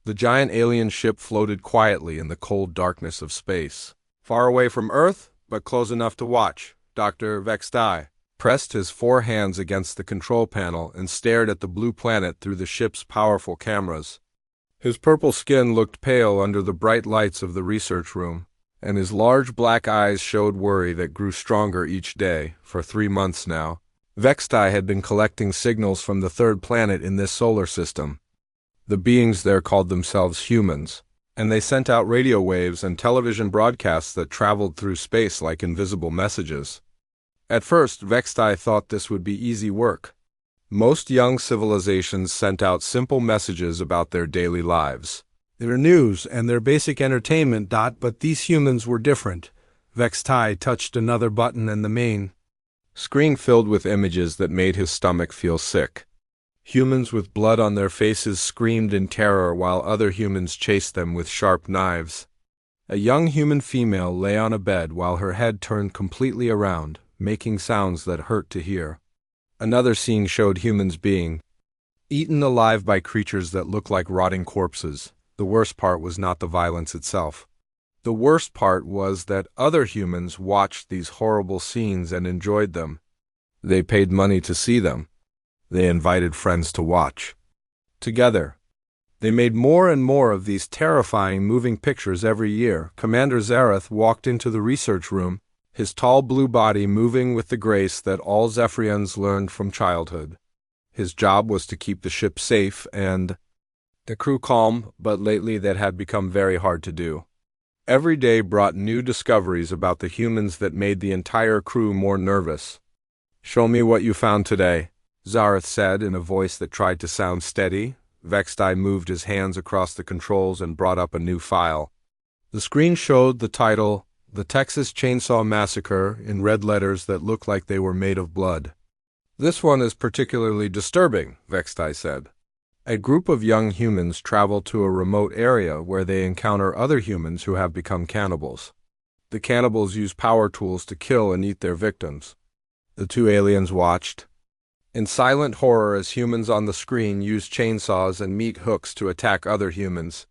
The giant alien ship floated quietly in the cold darkness of space. Far away from Earth, but close enough to watch, Dr. Vextai pressed his 4 hands against the control panel and stared at the blue planet through the ship's powerful cameras. His purple skin looked pale under the bright lights of the research room, and his large black eyes showed worry that grew stronger each day. For 3 months now, Vextai had been collecting signals from the 3rd planet in this solar system. The beings there called themselves humans, and they sent out radio waves and television broadcasts that traveled through space like invisible messages. At first, Vextai thought this would be easy work. Most young civilizations sent out simple messages about their daily lives, their news, and their basic entertainment. But these humans were different. Vextai touched another button and the main screen filled with images that made his stomach feel sick. Humans with blood on their faces screamed in terror while other humans chased them with sharp knives. A young human female lay on a bed while her head turned completely around, making sounds that hurt to hear. Another scene showed humans being eaten alive by creatures that looked like rotting corpses. The worst part was not the violence itself. The worst part was that other humans watched these horrible scenes and enjoyed them. They paid money to see them. They invited friends to watch. Together, they made more and more of these terrifying moving pictures every year. Commander Zareth walked into the research room, his tall blue body moving with the grace that all Zephyrians learned from childhood. His job was to keep the ship safe and the crew calm, but lately that had become very hard to do. Every day brought new discoveries about the humans that made the entire crew more nervous. "Show me what you found today," Zareth said in a voice that tried to sound steady. Vextai moved his hands across the controls and brought up a new file. The screen showed the title, "The Texas Chainsaw Massacre," in red letters that looked like they were made of blood. "This one is particularly disturbing," Vextai said. A group of young humans travel to a remote area where they encounter other humans who have become cannibals. The cannibals use power tools to kill and eat their victims. The 2 aliens watched in silent horror as humans on the screen used chainsaws and meat hooks to attack other humans.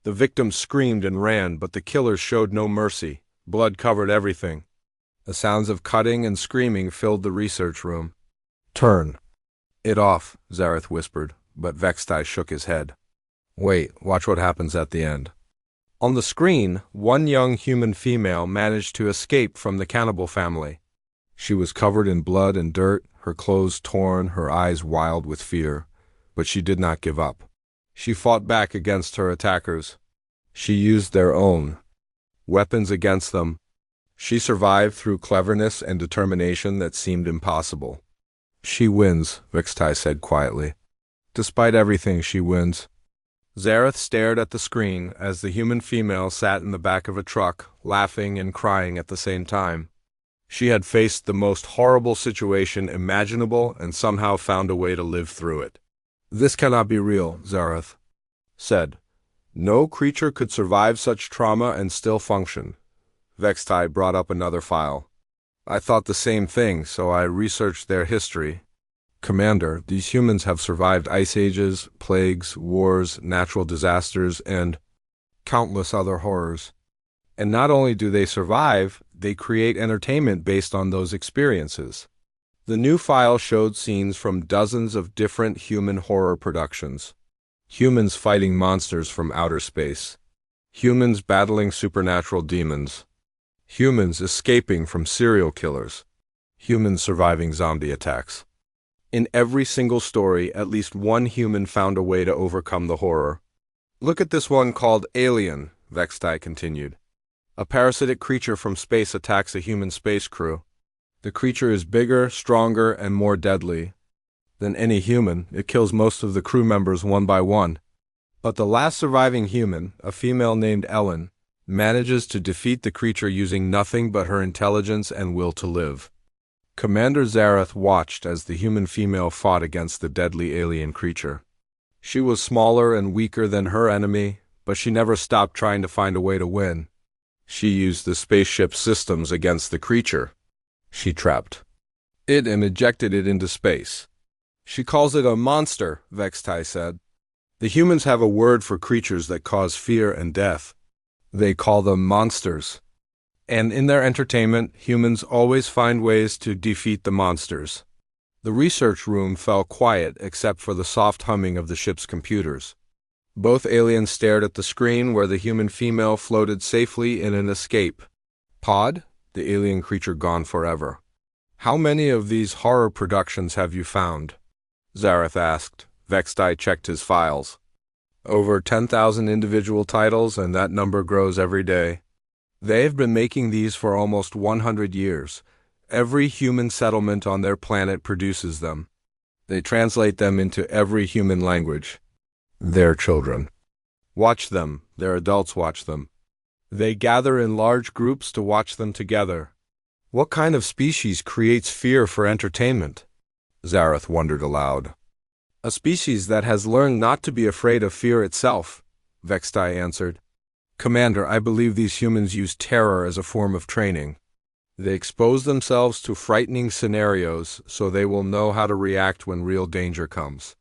The victims screamed and ran, but the killers showed no mercy. Blood covered everything. The sounds of cutting and screaming filled the research room. "Turn it off," Zareth whispered, but Vextai shook his head. "Wait, watch what happens at the end." On the screen, one young human female managed to escape from the cannibal family. She was covered in blood and dirt, her clothes torn, her eyes wild with fear, but she did not give up. She fought back against her attackers. She used their own weapons against them. She survived through cleverness and determination that seemed impossible. "She wins," Vextai said quietly. "Despite everything, she wins." Zareth stared at the screen as the human female sat in the back of a truck, laughing and crying at the same time. She had faced the most horrible situation imaginable and somehow found a way to live through it. "This cannot be real," Zareth said. "No creature could survive such trauma and still function." Vextai brought up another file. "I thought the same thing, so I researched their history. Commander, these humans have survived ice ages, plagues, wars, natural disasters, and countless other horrors. And not only do they survive, they create entertainment based on those experiences." The new file showed scenes from dozens of different human horror productions. Humans fighting monsters from outer space. Humans battling supernatural demons. Humans escaping from serial killers. Humans surviving zombie attacks. In every single story, at least one human found a way to overcome the horror. "Look at this one called Alien," Vextai continued. "A parasitic creature from space attacks a human space crew. The creature is bigger, stronger, and more deadly than any human. It kills most of the crew members one by one. But the last surviving human, a female named Ellen, manages to defeat the creature using nothing but her intelligence and will to live." Commander Zareth watched as the human female fought against the deadly alien creature. She was smaller and weaker than her enemy, but she never stopped trying to find a way to win. She used the spaceship systems against the creature. She trapped it and ejected it into space. "She calls it a monster," Vextai said. The humans have a word for creatures that cause fear and death. They call them monsters. And in their entertainment, humans always find ways to defeat the monsters. The research room fell quiet except for the soft humming of the ship's computers. Both aliens stared at the screen where the human female floated safely in an escape pod, the alien creature gone forever. "How many of these horror productions have you found?" Zareth asked. Vextai checked his files. "Over 10,000 individual titles, and that number grows every day. They've been making these for almost 100 years. Every human settlement on their planet produces them. They translate them into every human language. Their children watch them, their adults watch them. They gather in large groups to watch them together. What kind of species creates fear for entertainment?" Zareth wondered aloud. "A species that has learned not to be afraid of fear itself," Vextai answered. "Commander, I believe these humans use terror as a form of training. They expose themselves to frightening scenarios so they will know how to react when real danger comes."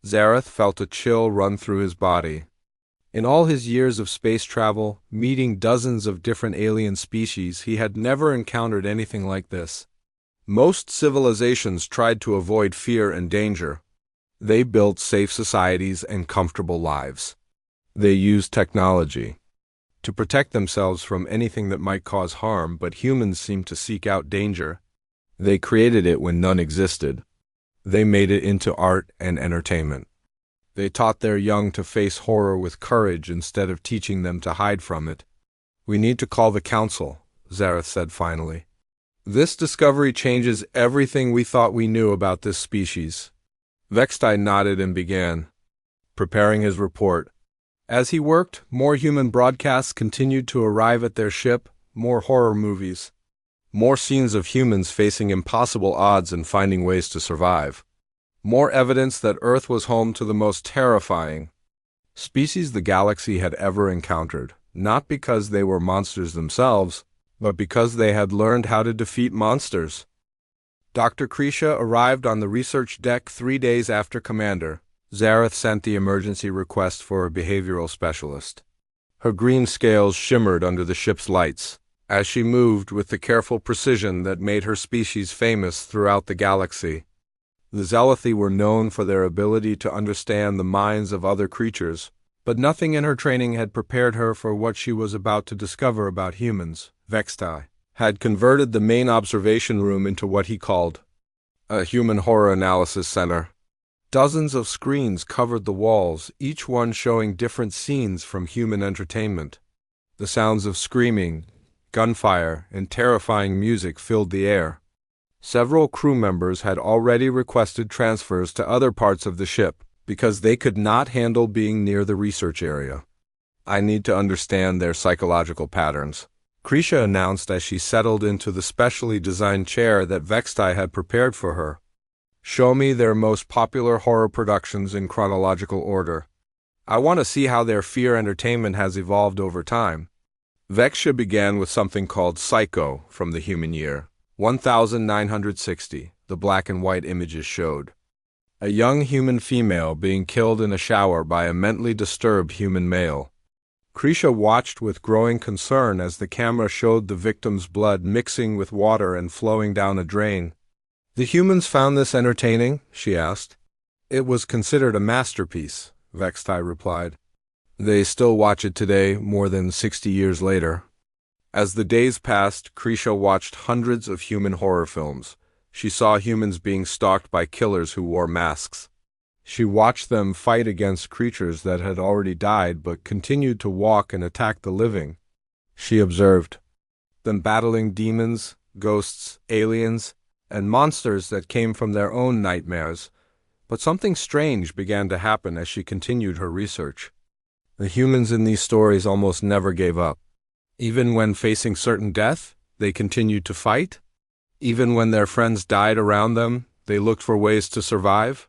Zareth felt a chill run through his body. In all his years of space travel, meeting dozens of different alien species, he had never encountered anything like this. Most civilizations tried to avoid fear and danger. They built safe societies and comfortable lives. They used technology to protect themselves from anything that might cause harm, but humans seemed to seek out danger. They created it when none existed. They made it into art and entertainment. They taught their young to face horror with courage instead of teaching them to hide from it. "We need to call the council," Zareth said finally. "This discovery changes everything we thought we knew about this species." Vextai nodded and began preparing his report. As he worked, more human broadcasts continued to arrive at their ship, more horror movies, more scenes of humans facing impossible odds and finding ways to survive, more evidence that Earth was home to the most terrifying species the galaxy had ever encountered, not because they were monsters themselves, but because they had learned how to defeat monsters. Dr. Krisha arrived on the research deck 3 days after Commander. Zareth sent the emergency request for a behavioral specialist. Her green scales shimmered under the ship's lights as she moved with the careful precision that made her species famous throughout the galaxy. The Zealothi were known for their ability to understand the minds of other creatures, but nothing in her training had prepared her for what she was about to discover about humans. Vextai had converted the main observation room into what he called a human horror analysis center. Dozens of screens covered the walls, each one showing different scenes from human entertainment. The sounds of screaming, gunfire, and terrifying music filled the air. Several crew members had already requested transfers to other parts of the ship because they could not handle being near the research area. "I need to understand their psychological patterns," Krisha announced as she settled into the specially designed chair that Vextai had prepared for her. "Show me their most popular horror productions in chronological order. I want to see how their fear entertainment has evolved over time." Vexia began with something called Psycho from the human year 1960, the black and white images showed. A young human female being killed in a shower by a mentally disturbed human male. Krisha watched with growing concern as the camera showed the victim's blood mixing with water and flowing down a drain. "The humans found this entertaining?" she asked. "It was considered a masterpiece," Vextai replied. "They still watch it today, more than 60 years later." As the days passed, Krisha watched hundreds of human horror films. She saw humans being stalked by killers who wore masks. She watched them fight against creatures that had already died but continued to walk and attack the living. She observed them battling demons, ghosts, aliens, and monsters that came from their own nightmares. But something strange began to happen as she continued her research. The humans in these stories almost never gave up. Even when facing certain death, they continued to fight. Even when their friends died around them, they looked for ways to survive.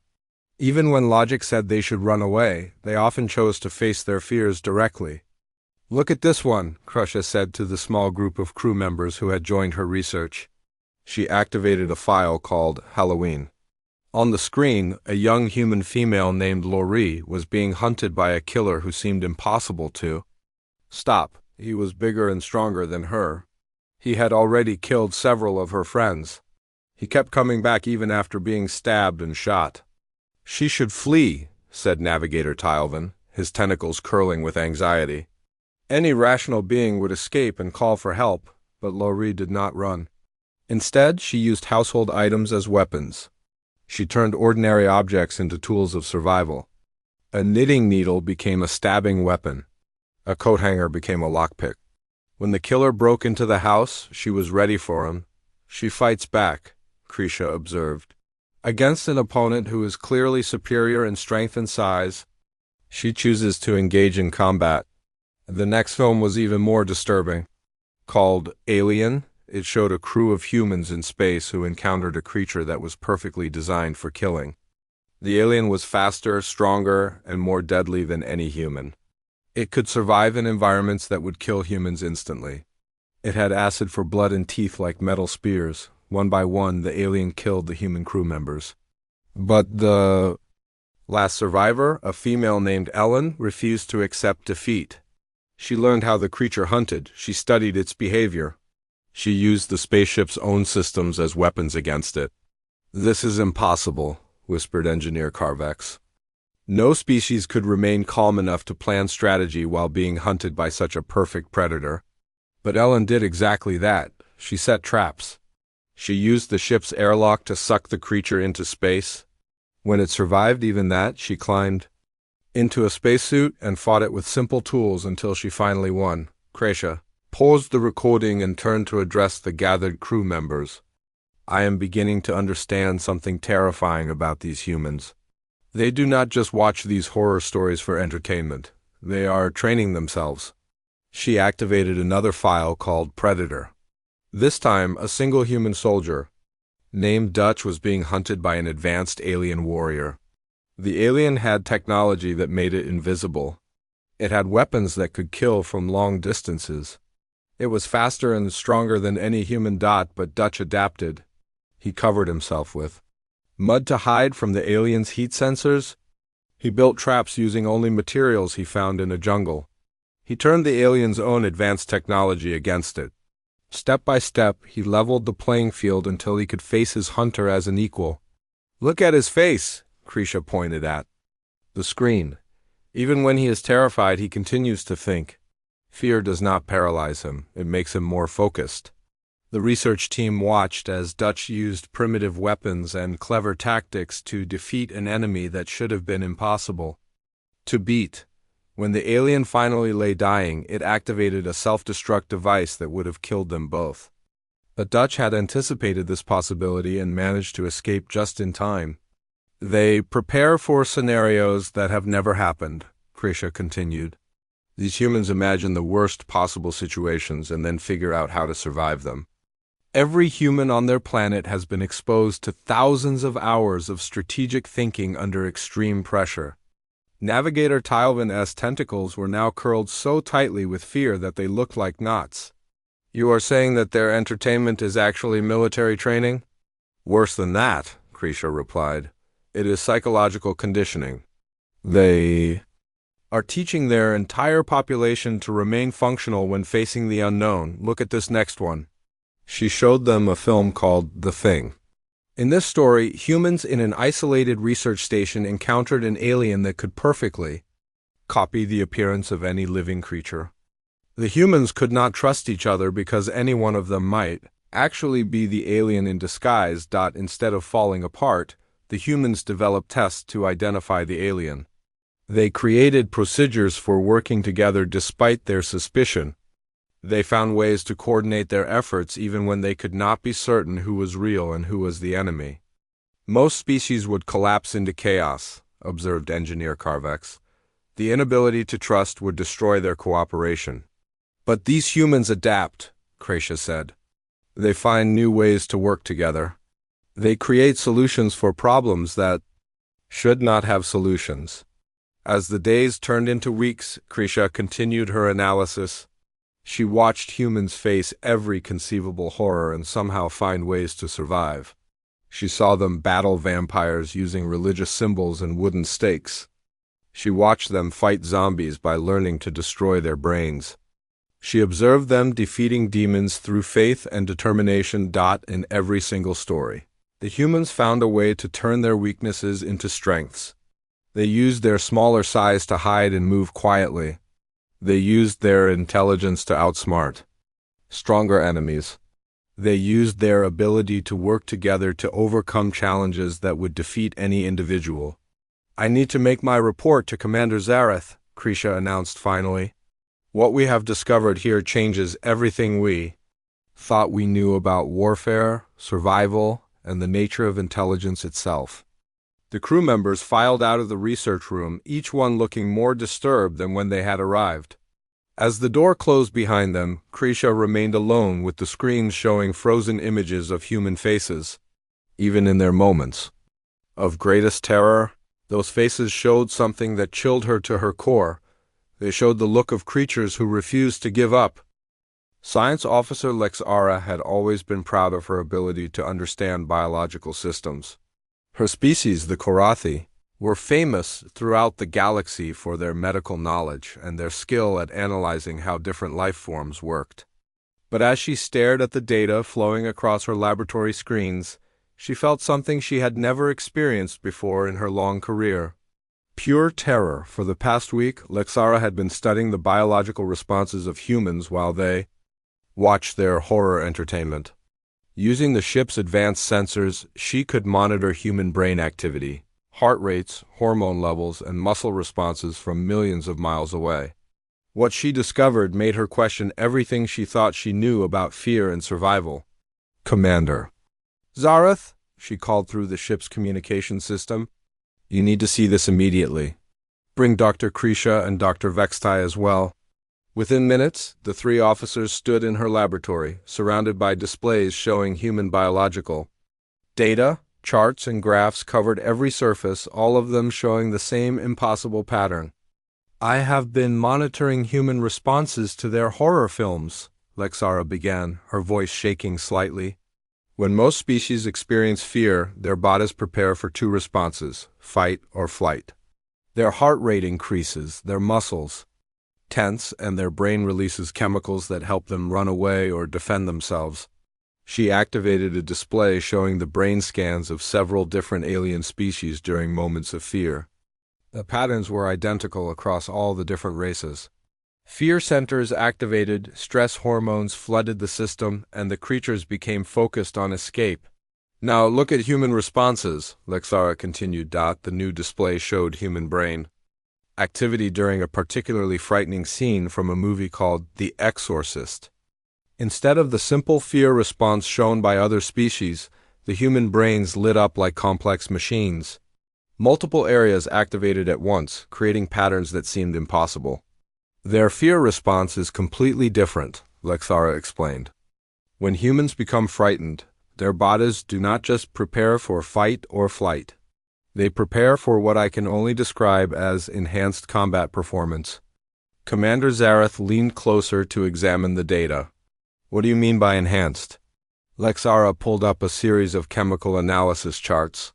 Even when logic said they should run away, they often chose to face their fears directly. "Look at this one," Krusha said to the small group of crew members who had joined her research. She activated a file called Halloween. On the screen, a young human female named Laurie was being hunted by a killer who seemed impossible to stop. He was bigger and stronger than her. He had already killed several of her friends. He kept coming back even after being stabbed and shot. "She should flee," said Navigator Tylvin, his tentacles curling with anxiety. Any rational being would escape and call for help, but Laurie did not run. Instead, she used household items as weapons. She turned ordinary objects into tools of survival. A knitting needle became a stabbing weapon. A coat hanger became a lockpick. When the killer broke into the house, she was ready for him. "She fights back," Krisha observed. "Against an opponent who is clearly superior in strength and size, she chooses to engage in combat." The next film was even more disturbing. Called Alien, it showed a crew of humans in space who encountered a creature that was perfectly designed for killing. The alien was faster, stronger, and more deadly than any human. It could survive in environments that would kill humans instantly. It had acid for blood and teeth like metal spears. One by one, the alien killed the human crew members. But the last survivor, a female named Ellen, refused to accept defeat. She learned how the creature hunted. She studied its behavior. She used the spaceship's own systems as weapons against it. "This is impossible," whispered Engineer Carvex. No species could remain calm enough to plan strategy while being hunted by such a perfect predator. But Ellen did exactly that. She set traps. She used the ship's airlock to suck the creature into space. When it survived even that, she climbed into a spacesuit and fought it with simple tools until she finally won. Krisha paused the recording and turned to address the gathered crew members. "I am beginning to understand something terrifying about these humans. They do not just watch these horror stories for entertainment. They are training themselves." She activated another file called Predator. This time, a single human soldier, named Dutch, was being hunted by an advanced alien warrior. The alien had technology that made it invisible. It had weapons that could kill from long distances. It was faster and stronger than any human dot, but Dutch adapted. He covered himself with mud to hide from the alien's heat sensors. He built traps using only materials he found in a jungle. He turned the alien's own advanced technology against it. Step by step, he leveled the playing field until he could face his hunter as an equal. "Look at his face," Krisha pointed at the screen. "Even when he is terrified, he continues to think. Fear does not paralyze him, it makes him more focused." The research team watched as Dutch used primitive weapons and clever tactics to defeat an enemy that should have been impossible to beat. When the alien finally lay dying, it activated a self-destruct device that would have killed them both. But Dutch had anticipated this possibility and managed to escape just in time. "They prepare for scenarios that have never happened," Krisha continued. "These humans imagine the worst possible situations and then figure out how to survive them. Every human on their planet has been exposed to thousands of hours of strategic thinking under extreme pressure." Navigator Tylvin's tentacles were now curled so tightly with fear that they looked like knots. "You are saying that their entertainment is actually military training?" "Worse than that," Krisha replied. "It is psychological conditioning. They are teaching their entire population to remain functional when facing the unknown. Look at this next one." She showed them a film called The Thing. In this story, humans in an isolated research station encountered an alien that could perfectly copy the appearance of any living creature. The humans could not trust each other because any one of them might actually be the alien in disguise. Instead of falling apart, the humans developed tests to identify the alien. They created procedures for working together despite their suspicion. They found ways to coordinate their efforts even when they could not be certain who was real and who was the enemy. "Most species would collapse into chaos," observed Engineer Carvex. "The inability to trust would destroy their cooperation." "But these humans adapt," Krisha said. "They find new ways to work together. They create solutions for problems that should not have solutions." As the days turned into weeks, Krisha continued her analysis. She watched humans face every conceivable horror and somehow find ways to survive. She saw them battle vampires using religious symbols and wooden stakes. She watched them fight zombies by learning to destroy their brains. She observed them defeating demons through faith and determination. In every single story, the humans found a way to turn their weaknesses into strengths. They used their smaller size to hide and move quietly. They used their intelligence to outsmart stronger enemies. They used their ability to work together to overcome challenges that would defeat any individual. "I need to make my report to Commander Zareth," Krisha announced finally. "What we have discovered here changes everything we thought we knew about warfare, survival, and the nature of intelligence itself." The crew members filed out of the research room, each one looking more disturbed than when they had arrived. As the door closed behind them, Krisha remained alone with the screens showing frozen images of human faces. Even in their moments of greatest terror, those faces showed something that chilled her to her core. They showed the look of creatures who refused to give up. Science Officer Lexara had always been proud of her ability to understand biological systems. Her species, the Korathi, were famous throughout the galaxy for their medical knowledge and their skill at analyzing how different life forms worked. But as she stared at the data flowing across her laboratory screens, she felt something she had never experienced before in her long career. Pure terror. For the past week, Lexara had been studying the biological responses of humans while they watched their horror entertainment. Using the ship's advanced sensors, she could monitor human brain activity, heart rates, hormone levels, and muscle responses from millions of miles away. What she discovered made her question everything she thought she knew about fear and survival. "Commander Zareth," she called through the ship's communication system, "you need to see this immediately. Bring Dr. Krisha and Dr. Vextai as well." Within minutes, the three officers stood in her laboratory, surrounded by displays showing human biological data. Charts and graphs covered every surface, all of them showing the same impossible pattern. "I have been monitoring human responses to their horror films," Lexara began, her voice shaking slightly. "When most species experience fear, their bodies prepare for two responses, fight or flight. Their heart rate increases, their muscles tense, and their brain releases chemicals that help them run away or defend themselves." She activated a display showing the brain scans of several different alien species during moments of fear. The patterns were identical across all the different races. Fear centers activated, stress hormones flooded the system, and the creatures became focused on escape. "Now look at human responses," Lexara continued. The new display showed human brain activity during a particularly frightening scene from a movie called The Exorcist. Instead of the simple fear response shown by other species, the human brains lit up like complex machines. Multiple areas activated at once, creating patterns that seemed impossible. "Their fear response is completely different," Lexara explained. "When humans become frightened, their bodies do not just prepare for fight or flight. They prepare for what I can only describe as enhanced combat performance." Commander Zareth leaned closer to examine the data. "What do you mean by enhanced?" Lexara pulled up a series of chemical analysis charts.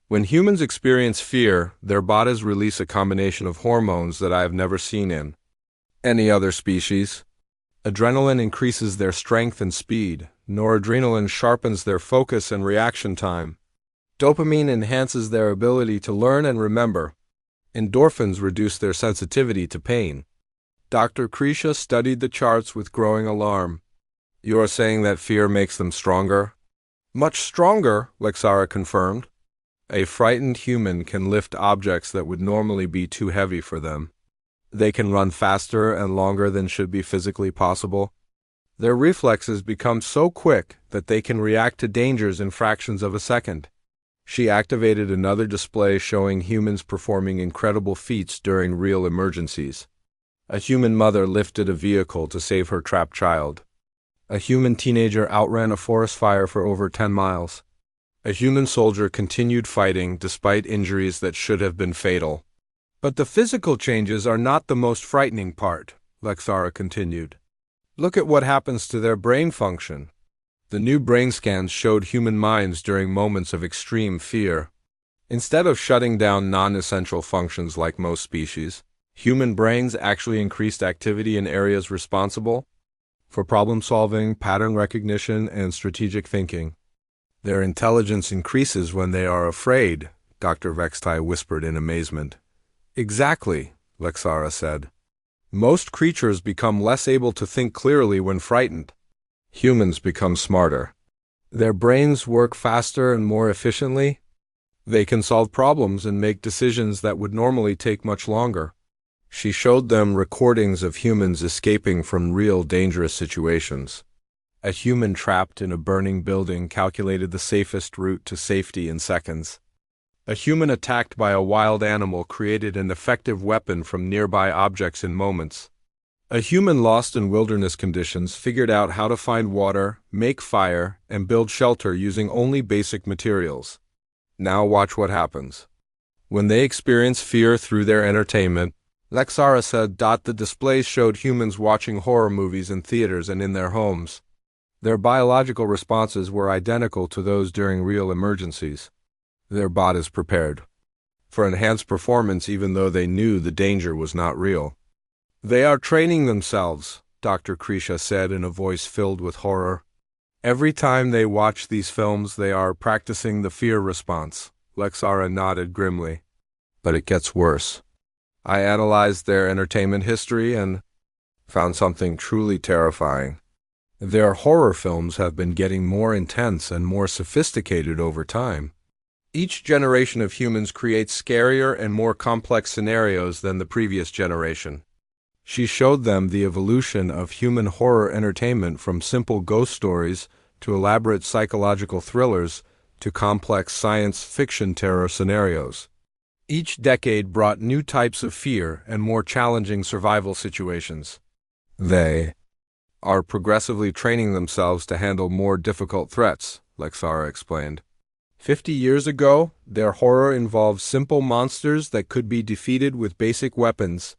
"When humans experience fear, their bodies release a combination of hormones that I have never seen in any other species. Adrenaline increases their strength and speed. Noradrenaline sharpens their focus and reaction time. Dopamine enhances their ability to learn and remember. Endorphins reduce their sensitivity to pain." Dr. Krisha studied the charts with growing alarm. "You are saying that fear makes them stronger?" "Much stronger," Lexara confirmed. "A frightened human can lift objects that would normally be too heavy for them. They can run faster and longer than should be physically possible. Their reflexes become so quick that they can react to dangers in fractions of a second." She activated another display showing humans performing incredible feats during real emergencies. A human mother lifted a vehicle to save her trapped child. A human teenager outran a forest fire for over 10 miles. A human soldier continued fighting despite injuries that should have been fatal. "But the physical changes are not the most frightening part," Lexara continued. "Look at what happens to their brain function. The new brain scans showed human minds during moments of extreme fear. Instead of shutting down non-essential functions like most species, human brains actually increased activity in areas responsible for problem-solving, pattern recognition, and strategic thinking. Their intelligence increases when they are afraid, Dr. Vextai whispered in amazement. Exactly, Lexara said. Most creatures become less able to think clearly when frightened. Humans become smarter. Their brains work faster and more efficiently. They can solve problems and make decisions that would normally take much longer. She showed them recordings of humans escaping from real dangerous situations. A human trapped in a burning building calculated the safest route to safety in seconds. A human attacked by a wild animal created an effective weapon from nearby objects in moments. A human lost in wilderness conditions figured out how to find water, make fire, and build shelter using only basic materials. Now watch what happens. When they experience fear through their entertainment, Lexara said, the displays showed humans watching horror movies in theaters and in their homes. Their biological responses were identical to those during real emergencies. Their bodies prepared for enhanced performance even though they knew the danger was not real. They are training themselves, Dr. Krisha said in a voice filled with horror. Every time they watch these films, they are practicing the fear response. Lexara nodded grimly. But it gets worse. I analyzed their entertainment history and found something truly terrifying. Their horror films have been getting more intense and more sophisticated over time. Each generation of humans creates scarier and more complex scenarios than the previous generation. She showed them the evolution of human horror entertainment from simple ghost stories to elaborate psychological thrillers to complex science fiction terror scenarios. Each decade brought new types of fear and more challenging survival situations. They are progressively training themselves to handle more difficult threats, Lexara explained. 50 years ago, their horror involved simple monsters that could be defeated with basic weapons.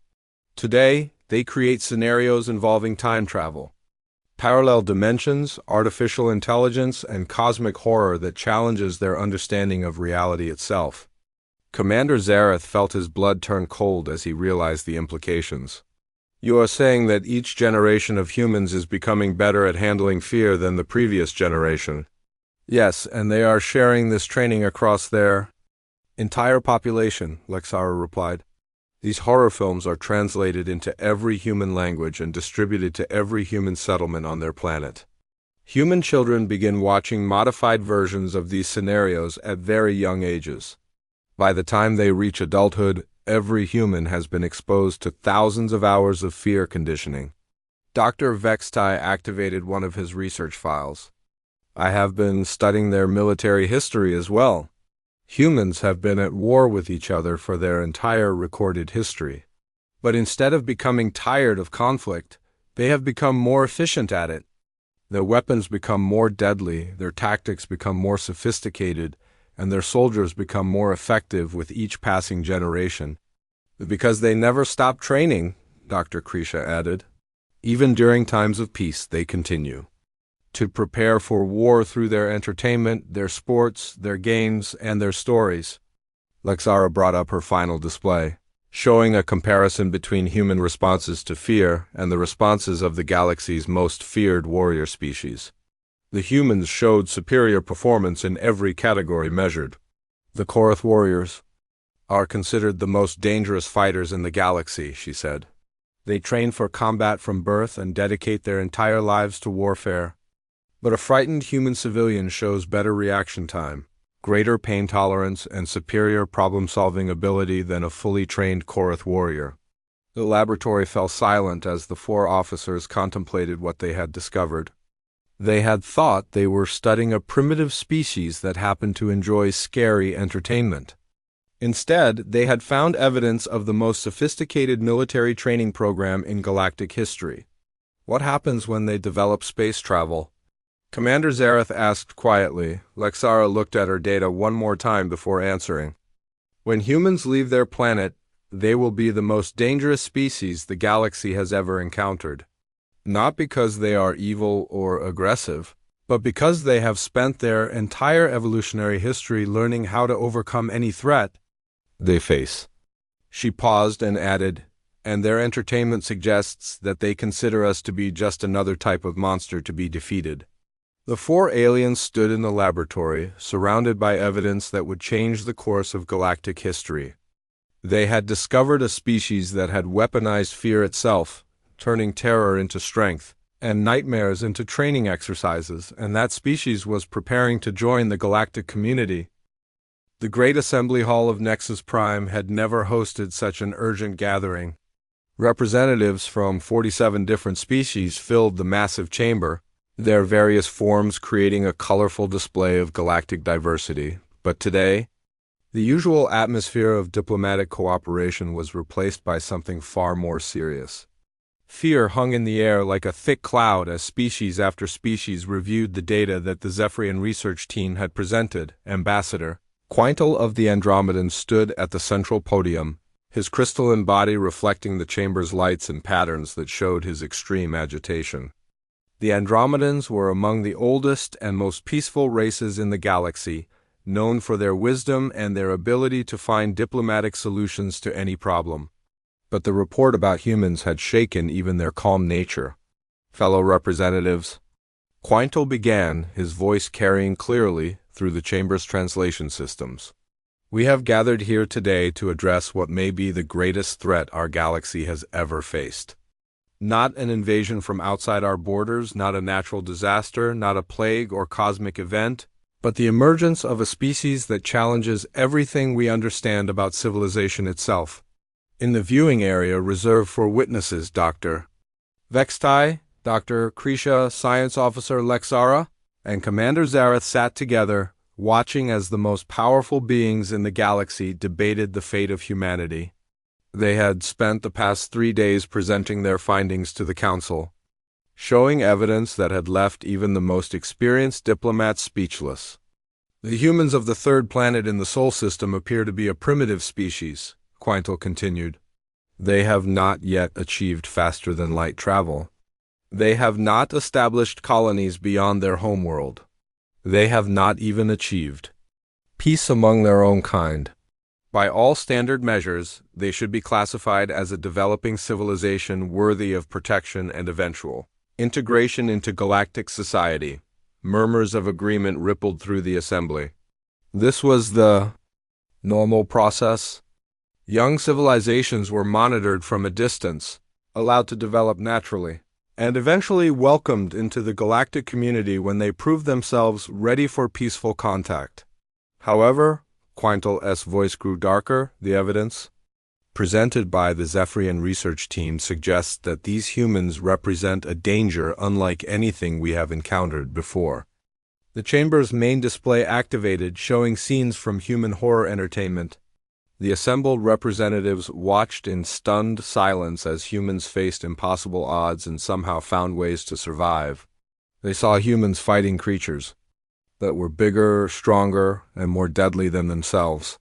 Today, they create scenarios involving time travel, parallel dimensions, artificial intelligence, and cosmic horror that challenges their understanding of reality itself. Commander Zareth felt his blood turn cold as he realized the implications. You are saying that each generation of humans is becoming better at handling fear than the previous generation. Yes, and they are sharing this training across their entire population, Lexara replied. These horror films are translated into every human language and distributed to every human settlement on their planet. Human children begin watching modified versions of these scenarios at very young ages. By the time they reach adulthood, every human has been exposed to thousands of hours of fear conditioning. Dr. Vextai activated one of his research files. I have been studying their military history as well. Humans have been at war with each other for their entire recorded history. But instead of becoming tired of conflict, they have become more efficient at it. Their weapons become more deadly, their tactics become more sophisticated, and their soldiers become more effective with each passing generation. Because they never stop training, Dr. Krisha added. Even during times of peace, they continue to prepare for war through their entertainment, their sports, their games, and their stories. Lexara brought up her final display, showing a comparison between human responses to fear and the responses of the galaxy's most feared warrior species. The humans showed superior performance in every category measured. The Korath warriors are considered the most dangerous fighters in the galaxy, she said. They train for combat from birth and dedicate their entire lives to warfare. But a frightened human civilian shows better reaction time, greater pain tolerance, and superior problem-solving ability than a fully trained Korath warrior. The laboratory fell silent as the four officers contemplated what they had discovered. They had thought they were studying a primitive species that happened to enjoy scary entertainment. Instead, they had found evidence of the most sophisticated military training program in galactic history. What happens when they develop space travel? Commander Zareth asked quietly. Lexara looked at her data one more time before answering. When humans leave their planet, they will be the most dangerous species the galaxy has ever encountered. Not because they are evil or aggressive, but because they have spent their entire evolutionary history learning how to overcome any threat they face. She paused and added, and their entertainment suggests that they consider us to be just another type of monster to be defeated. The four aliens stood in the laboratory, surrounded by evidence that would change the course of galactic history. They had discovered a species that had weaponized fear itself, turning terror into strength, and nightmares into training exercises, and that species was preparing to join the galactic community. The Great Assembly Hall of Nexus Prime had never hosted such an urgent gathering. Representatives from 47 different species filled the massive chamber, their various forms creating a colorful display of galactic diversity. But today, the usual atmosphere of diplomatic cooperation was replaced by something far more serious. Fear hung in the air like a thick cloud as species after species reviewed the data that the Zephyrian research team had presented. Ambassador Quintal of the Andromedans stood at the central podium, his crystalline body reflecting the chamber's lights and patterns that showed his extreme agitation. The Andromedans were among the oldest and most peaceful races in the galaxy, known for their wisdom and their ability to find diplomatic solutions to any problem. But the report about humans had shaken even their calm nature. Fellow representatives, Quintal began, his voice carrying clearly through the chamber's translation systems. We have gathered here today to address what may be the greatest threat our galaxy has ever faced. Not an invasion from outside our borders, not a natural disaster, not a plague or cosmic event, but the emergence of a species that challenges everything we understand about civilization itself. In the viewing area reserved for witnesses, Dr. Vextai, Dr. Krisha, Science Officer Lexara, and Commander Zareth sat together, watching as the most powerful beings in the galaxy debated the fate of humanity. They had spent the past 3 days presenting their findings to the Council, showing evidence that had left even the most experienced diplomats speechless. The humans of the third planet in the Sol system appear to be a primitive species, Quintal continued. They have not yet achieved faster-than-light travel. They have not established colonies beyond their homeworld. They have not even achieved peace among their own kind. By all standard measures, they should be classified as a developing civilization worthy of protection and eventual integration into galactic society. Murmurs of agreement rippled through the assembly. This was the normal process. Young civilizations were monitored from a distance, allowed to develop naturally, and eventually welcomed into the galactic community when they proved themselves ready for peaceful contact. However, Quintal's voice grew darker. The evidence presented by the Zephyrian research team suggests that these humans represent a danger unlike anything we have encountered before. The chamber's main display activated, showing scenes from human horror entertainment. The assembled representatives watched in stunned silence as humans faced impossible odds and somehow found ways to survive. They saw humans fighting creatures that were bigger, stronger, and more deadly than themselves.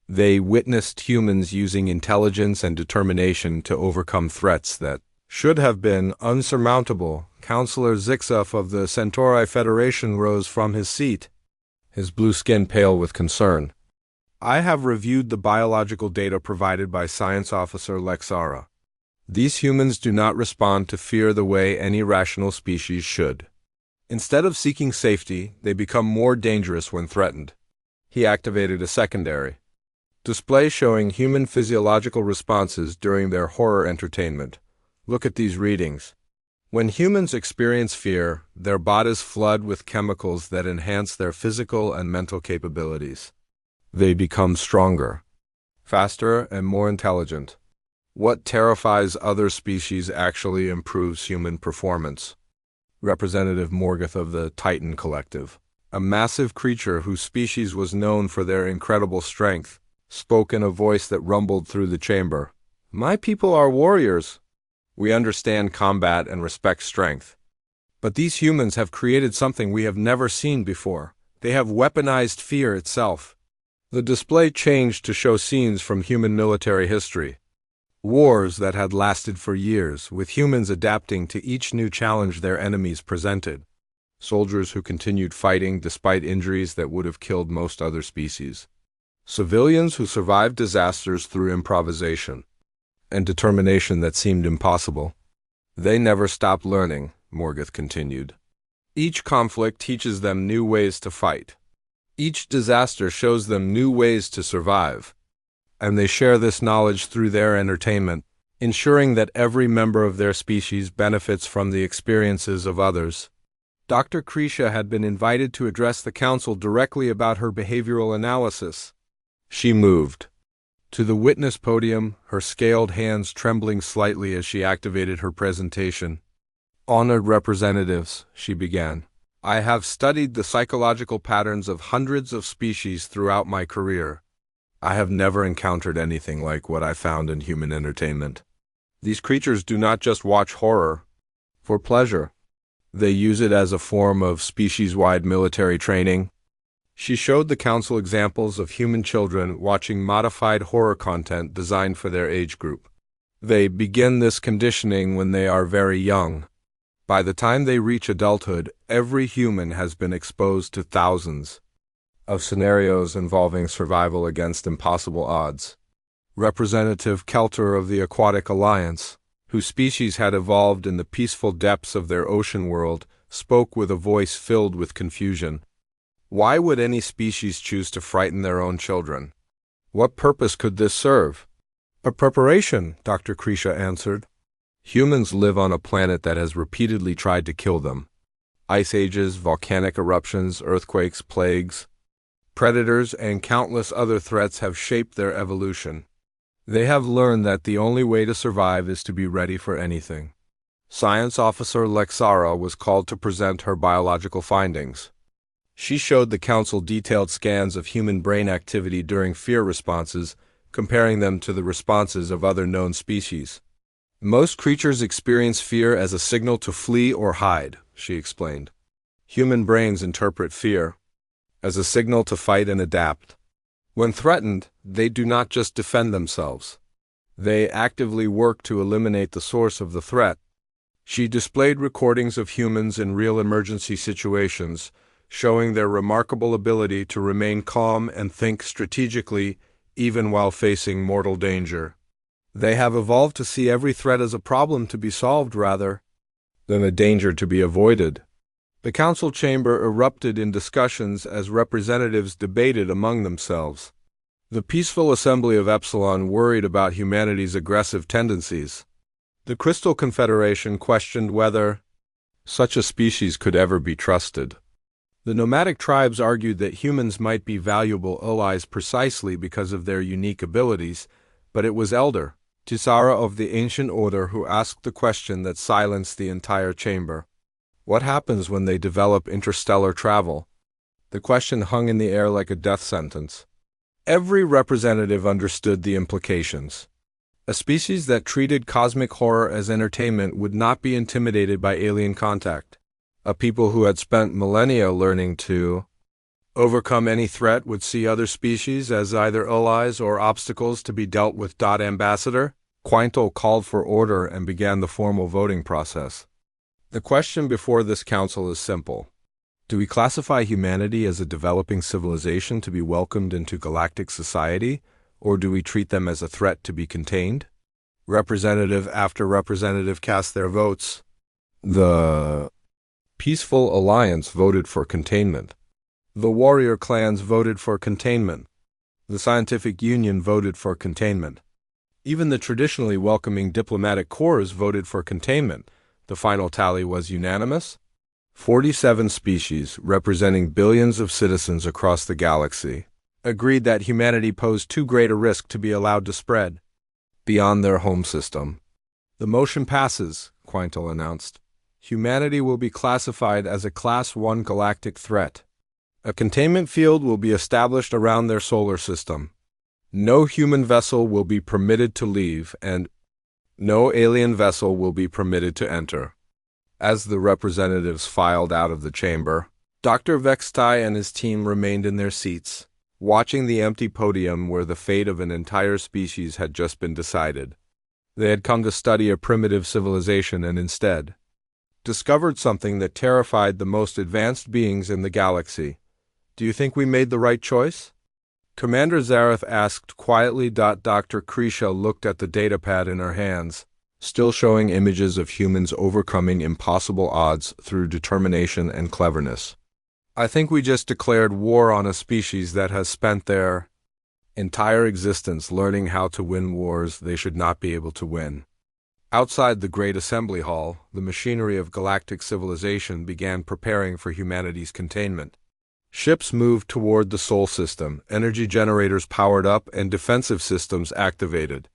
They witnessed humans using intelligence and determination to overcome threats that should have been unsurmountable. Counselor Zixuf of the Centauri Federation rose from his seat, his blue skin pale with concern. I have reviewed the biological data provided by Science Officer Lexara. These humans do not respond to fear the way any rational species should. Instead of seeking safety, they become more dangerous when threatened. He activated a secondary display showing human physiological responses during their horror entertainment. Look at these readings. When humans experience fear, their bodies flood with chemicals that enhance their physical and mental capabilities. They become stronger, faster, and more intelligent. What terrifies other species actually improves human performance. Representative Morgoth of the Titan Collective, a massive creature whose species was known for their incredible strength, spoke in a voice that rumbled through the chamber. My people are warriors. We understand combat and respect strength. But these humans have created something we have never seen before. They have weaponized fear itself. The display changed to show scenes from human military history. Wars that had lasted for years, with humans adapting to each new challenge their enemies presented. soldiers who continued fighting despite injuries that would have killed most other species, civilians who survived disasters through improvisation and determination that seemed impossible. They never stopped learning, Morgoth continued. Each conflict teaches them new ways to fight. Each disaster shows them new ways to survive. And they share this knowledge through their entertainment, ensuring that every member of their species benefits from the experiences of others. Dr. Krisha had been invited to address the council directly about her behavioral analysis. She moved to the witness podium, her scaled hands trembling slightly as she activated her presentation. Honored representatives, she began. I have studied the psychological patterns of hundreds of species throughout my career. I have never encountered anything like what I found in human entertainment. These creatures do not just watch horror for pleasure. They use it as a form of species-wide military training. She showed the council examples of human children watching modified horror content designed for their age group. They begin this conditioning when they are very young. By the time they reach adulthood, every human has been exposed to thousands of scenarios involving survival against impossible odds. Representative Kelter of the Aquatic Alliance, whose species had evolved in the peaceful depths of their ocean world, spoke with a voice filled with confusion. Why would any species choose to frighten their own children? What purpose could this serve? A preparation, Dr. Krisha answered. Humans live on a planet that has repeatedly tried to kill them. Ice ages, volcanic eruptions, earthquakes, plagues, predators, and countless other threats have shaped their evolution. They have learned that the only way to survive is to be ready for anything. Science Officer Lexara was called to present her biological findings. She showed the council detailed scans of human brain activity during fear responses, comparing them to the responses of other known species. Most creatures experience fear as a signal to flee or hide, she explained. Human brains interpret fear as a signal to fight and adapt. When threatened, they do not just defend themselves. They actively work to eliminate the source of the threat. She displayed recordings of humans in real emergency situations, showing their remarkable ability to remain calm and think strategically even while facing mortal danger. They have evolved to see every threat as a problem to be solved rather than a danger to be avoided. The council chamber erupted in discussions as representatives debated among themselves. The peaceful assembly of Epsilon worried about humanity's aggressive tendencies. The Crystal Confederation questioned whether such a species could ever be trusted. The nomadic tribes argued that humans might be valuable allies precisely because of their unique abilities, but it was Elder Tisara of the Ancient Order who asked the question that silenced the entire chamber. What happens when they develop interstellar travel? The question hung in the air like a death sentence. Every representative understood the implications. A species that treated cosmic horror as entertainment would not be intimidated by alien contact. A people who had spent millennia learning to overcome any threat would see other species as either allies or obstacles to be dealt with. Ambassador Quintal called for order and began the formal voting process. The question before this council is simple. Do we classify humanity as a developing civilization to be welcomed into galactic society, or do we treat them as a threat to be contained? Representative after representative cast their votes. The Peaceful Alliance voted for containment. The warrior clans voted for containment. The Scientific Union voted for containment. Even the traditionally welcoming diplomatic corps voted for containment. The final tally was unanimous. 47 species, representing billions of citizens across the galaxy, agreed that humanity posed too great a risk to be allowed to spread beyond their home system. The motion passes, Quintal announced. Humanity will be classified as a Class 1 galactic threat. A containment field will be established around their solar system. No human vessel will be permitted to leave, and no alien vessel will be permitted to enter. As the representatives filed out of the chamber, Dr. Vextai and his team remained in their seats, watching the empty podium where the fate of an entire species had just been decided. They had come to study a primitive civilization and instead discovered something that terrified the most advanced beings in the galaxy. Do you think we made the right choice? Commander Zareth asked quietly. Dr. Krisha looked at the datapad in her hands, still showing images of humans overcoming impossible odds through determination and cleverness. I think we just declared war on a species that has spent their entire existence learning how to win wars they should not be able to win. Outside the Great Assembly Hall, the machinery of galactic civilization began preparing for humanity's containment. Ships moved toward the Sol system, energy generators powered up, and defensive systems activated.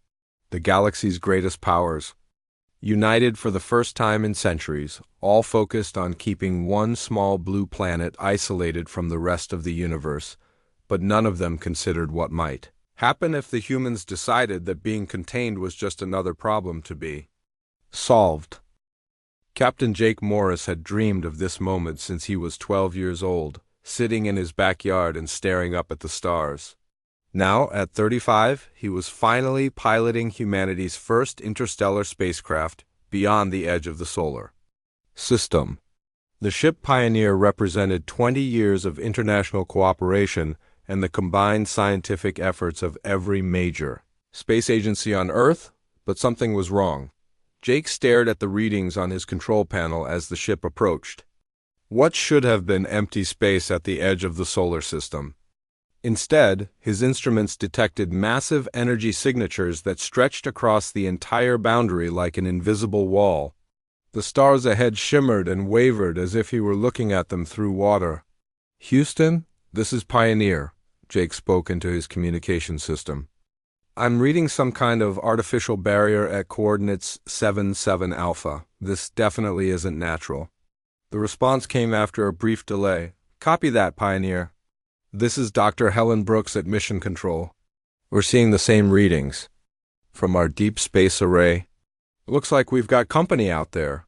The galaxy's greatest powers, united for the first time in centuries, all focused on keeping one small blue planet isolated from the rest of the universe, but none of them considered what might happen if the humans decided that being contained was just another problem to be solved. Captain Jake Morris had dreamed of this moment since he was 12 years old, sitting in his backyard and staring up at the stars. Now, at 35, he was finally piloting humanity's first interstellar spacecraft beyond the edge of the solar system. The ship Pioneer represented 20 years of international cooperation and the combined scientific efforts of every major space agency on Earth, but something was wrong. Jake stared at the readings on his control panel as the ship approached. What should have been empty space at the edge of the solar system? Instead, his instruments detected massive energy signatures that stretched across the entire boundary like an invisible wall. The stars ahead shimmered and wavered as if he were looking at them through water. "Houston, this is Pioneer," Jake spoke into his communication system. "I'm reading some kind of artificial barrier at coordinates 7-7 Alpha. This definitely isn't natural." The response came after a brief delay. "Copy that, Pioneer. This is Dr. Helen Brooks at Mission Control. We're seeing the same readings from our deep space array. Looks like we've got company out there."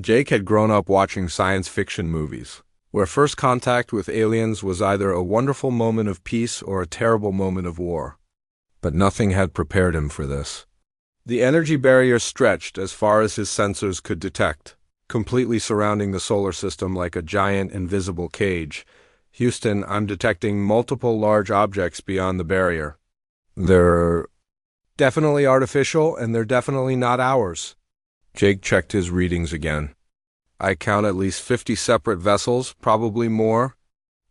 Jake had grown up watching science fiction movies, where first contact with aliens was either a wonderful moment of peace or a terrible moment of war. But nothing had prepared him for this. The energy barrier stretched as far as his sensors could detect, completely surrounding the solar system like a giant invisible cage. "Houston, I'm detecting multiple large objects beyond the barrier. They're definitely artificial, and they're definitely not ours." Jake checked his readings again. "I count at least 50 separate vessels, probably more.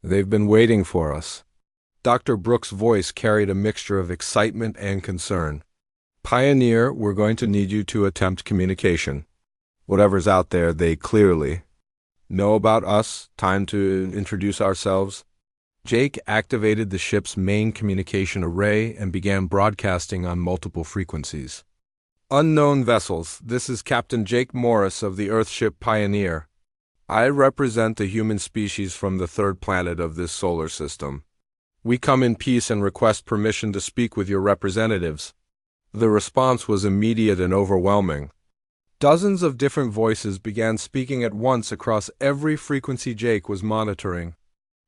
They've been waiting for us." Dr. Brooks' voice carried a mixture of excitement and concern. "Pioneer, we're going to need you to attempt communication. Whatever's out there, they clearly know about us. Time to introduce ourselves." Jake activated the ship's main communication array and began broadcasting on multiple frequencies. "Unknown vessels, this is Captain Jake Morris of the Earthship Pioneer. I represent the human species from the third planet of this solar system. We come in peace and request permission to speak with your representatives." The response was immediate and overwhelming. Dozens of different voices began speaking at once across every frequency Jake was monitoring.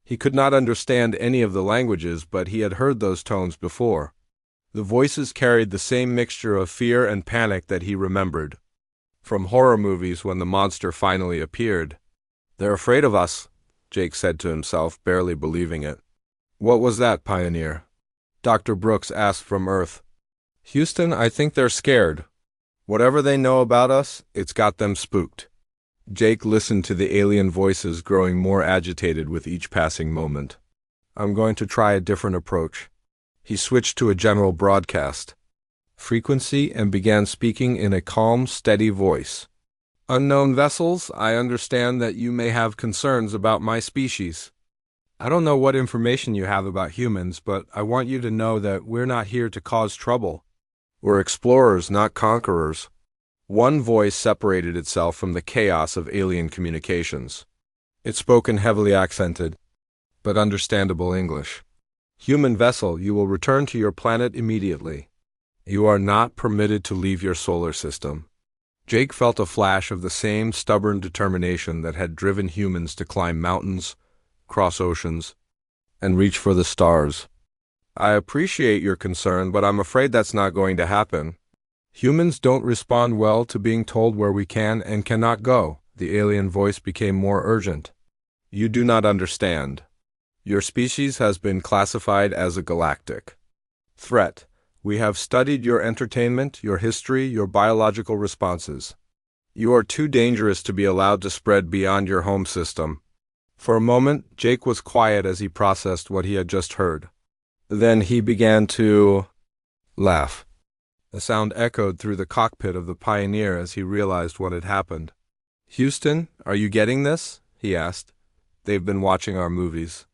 He could not understand any of the languages, but he had heard those tones before. The voices carried the same mixture of fear and panic that he remembered from horror movies when the monster finally appeared. "They're afraid of us," Jake said to himself, barely believing it. "What was that, Pioneer?" Dr. Brooks asked from Earth. "Houston, I think they're scared. Whatever they know about us, it's got them spooked." Jake listened to the alien voices growing more agitated with each passing moment. "I'm going to try a different approach." He switched to a general broadcast frequency and began speaking in a calm, steady voice. "Unknown vessels, I understand that you may have concerns about my species. I don't know what information you have about humans, but I want you to know that we're not here to cause trouble. We're explorers, not conquerors." One voice separated itself from the chaos of alien communications. It spoke in heavily accented, but understandable English. "Human vessel, you will return to your planet immediately. You are not permitted to leave your solar system." Jake felt a flash of the same stubborn determination that had driven humans to climb mountains, cross oceans, and reach for the stars. "I appreciate your concern, but I'm afraid that's not going to happen. Humans don't respond well to being told where we can and cannot go. The alien voice became more urgent. "You do not understand. Your species has been classified as a galactic threat. We have studied your entertainment, your history, your biological responses. You are too dangerous to be allowed to spread beyond your home system." For a moment, Jake was quiet as he processed what he had just heard. Then he began to laugh. A sound echoed through the cockpit of the Pioneer as he realized what had happened. "Houston, are you getting this?" he asked. "They've been watching our movies."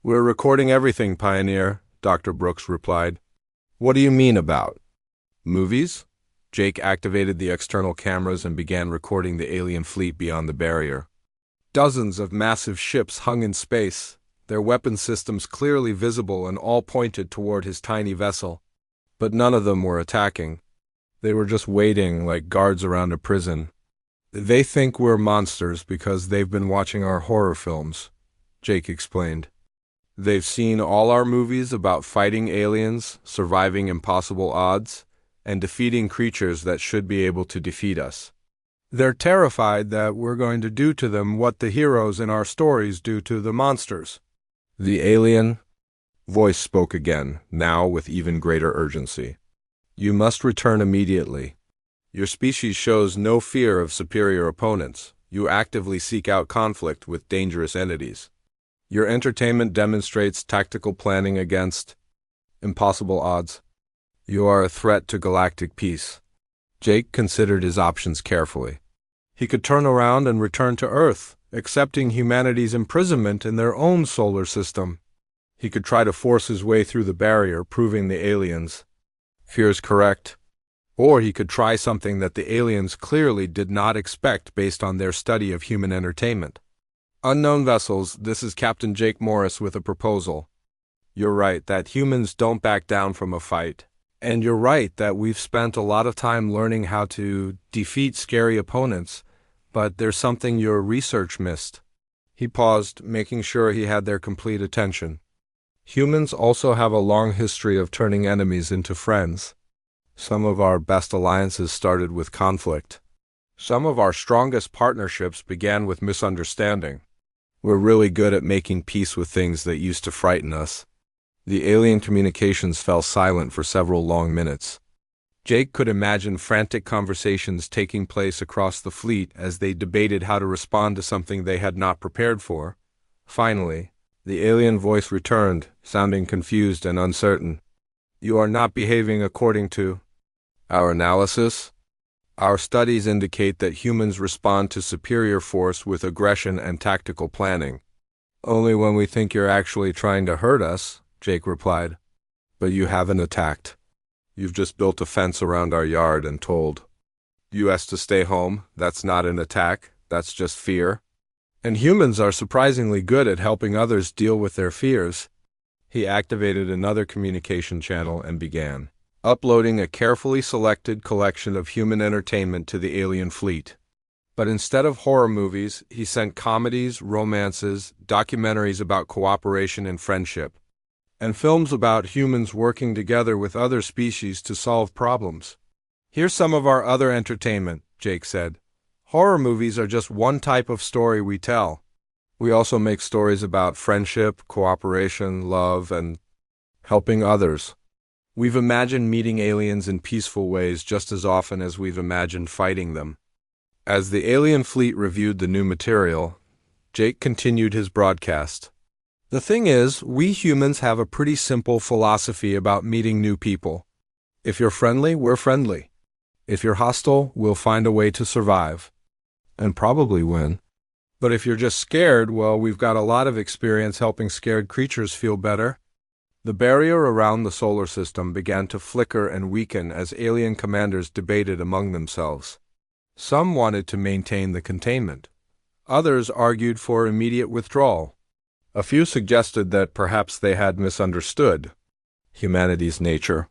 "We're recording everything, Pioneer," Dr. Brooks replied. "What do you mean about movies?" Jake activated the external cameras and began recording the alien fleet beyond the barrier. Dozens of massive ships hung in space, their weapon systems clearly visible and all pointed toward his tiny vessel. But none of them were attacking. They were just waiting like guards around a prison. "They think we're monsters because they've been watching our horror films," Jake explained. "They've seen all our movies about fighting aliens, surviving impossible odds, and defeating creatures that should be able to defeat us. They're terrified that we're going to do to them what the heroes in our stories do to the monsters." The alien voice spoke again, now with even greater urgency. "You must return immediately. Your species shows no fear of superior opponents. You actively seek out conflict with dangerous entities. Your entertainment demonstrates tactical planning against impossible odds. You are a threat to galactic peace." Jake considered his options carefully. He could turn around and return to Earth, accepting humanity's imprisonment in their own solar system. He could try to force his way through the barrier, proving the aliens' fears correct. Or he could try something that the aliens clearly did not expect based on their study of human entertainment. "Unknown vessels, this is Captain Jake Morris with a proposal. You're right that humans don't back down from a fight. And you're right that we've spent a lot of time learning how to defeat scary opponents, but there's something your research missed." He paused, making sure he had their complete attention. "Humans also have a long history of turning enemies into friends. Some of our best alliances started with conflict. Some of our strongest partnerships began with misunderstanding. We're really good at making peace with things that used to frighten us." The alien communications fell silent for several long minutes. Jake could imagine frantic conversations taking place across the fleet as they debated how to respond to something they had not prepared for. Finally, the alien voice returned, sounding confused and uncertain. "You are not behaving according to our analysis. Our studies indicate that humans respond to superior force with aggression and tactical planning." "Only when we think you're actually trying to hurt us," Jake replied. "But you haven't attacked. You've just built a fence around our yard and told us to stay home. That's not an attack, that's just fear. And humans are surprisingly good at helping others deal with their fears." He activated another communication channel and began uploading a carefully selected collection of human entertainment to the alien fleet. But instead of horror movies, he sent comedies, romances, documentaries about cooperation and friendship, and films about humans working together with other species to solve problems. "Here's some of our other entertainment," Jake said. "Horror movies are just one type of story we tell. We also make stories about friendship, cooperation, love, and helping others. We've imagined meeting aliens in peaceful ways just as often as we've imagined fighting them." As the alien fleet reviewed the new material, Jake continued his broadcast. "The thing is, we humans have a pretty simple philosophy about meeting new people. If you're friendly, we're friendly. If you're hostile, we'll find a way to survive. And probably win. But if you're just scared, well, we've got a lot of experience helping scared creatures feel better." The barrier around the solar system began to flicker and weaken as alien commanders debated among themselves. Some wanted to maintain the containment. Others argued for immediate withdrawal. A few suggested that perhaps they had misunderstood humanity's nature.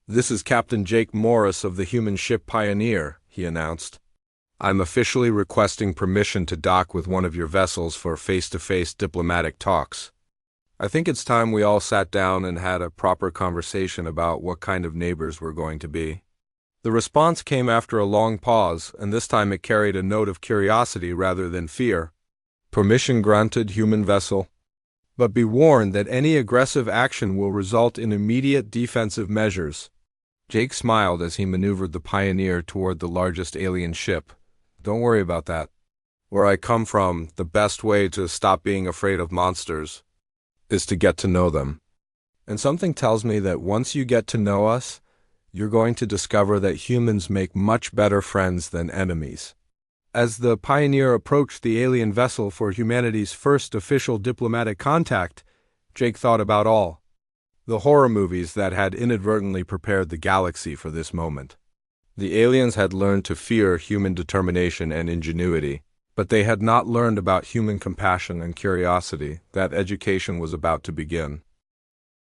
"This is Captain Jake Morris of the human ship Pioneer," he announced. "I'm officially requesting permission to dock with one of your vessels for face-to-face diplomatic talks. I think it's time we all sat down and had a proper conversation about what kind of neighbors we're going to be." The response came after a long pause, and this time it carried a note of curiosity rather than fear. Permission granted, human vessel. But be warned that any aggressive action will result in immediate defensive measures. Jake smiled as he maneuvered the Pioneer toward the largest alien ship. Don't worry about that. Where I come from, the best way to stop being afraid of monsters is to get to know them. And something tells me that once you get to know us, you're going to discover that humans make much better friends than enemies. As the Pioneer approached the alien vessel for humanity's first official diplomatic contact, Jake thought about all the horror movies that had inadvertently prepared the galaxy for this moment. The aliens had learned to fear human determination and ingenuity, but they had not learned about human compassion and curiosity. That education was about to begin.